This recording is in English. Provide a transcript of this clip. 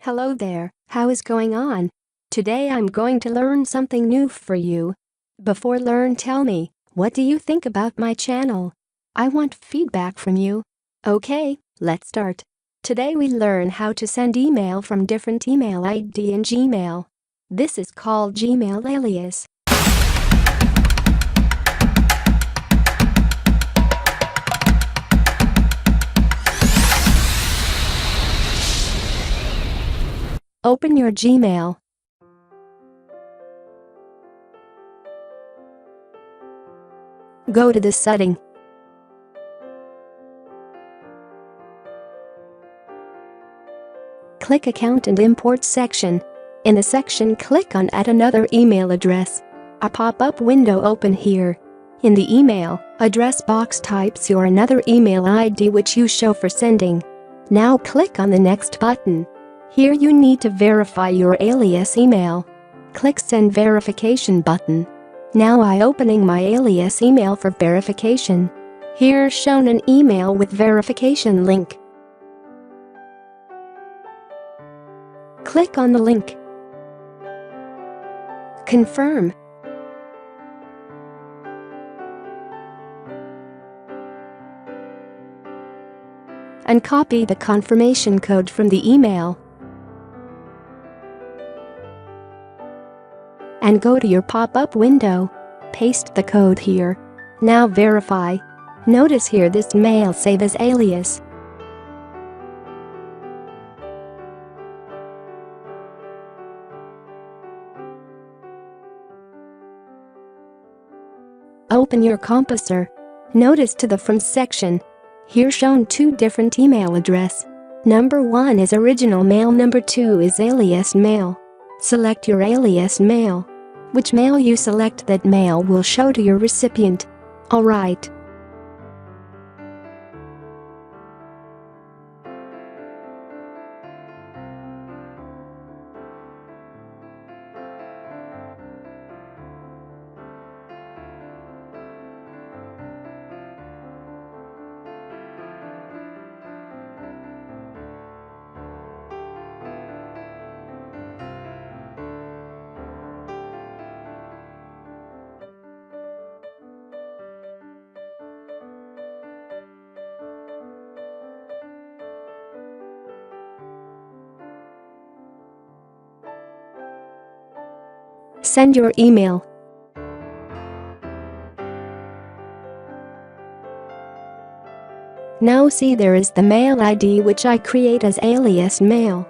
Hello there, how is going on? Today I'm going to learn something new for you. Before tell me, what do you think about my channel? I want feedback from you. Okay, let's start. Today we learn how to send email from different email ID in Gmail. This is called Gmail Alias. Open your Gmail. Go to the setting. Click Account and Import section. In the section, click on Add another email address. A pop-up window open here. In the email address box types your another email ID which you show for sending. Now click on the Next button. Here you need to verify your alias email. Click Send Verification button. Now I opening my alias email for verification. Here shown an email with verification link. Click on the link. Confirm. And copy the confirmation code from the email. And go to your pop-up window. Paste the code here. Now verify. Notice here this mail save as alias. Open your Composer. Notice to the From section. Here shown two different email address. Number 1 is original mail, number 2 is alias mail. Select your alias mail. Which mail you select, that mail will show to your recipient. Alright. Send your email. Now see there is the mail ID which I create as alias mail.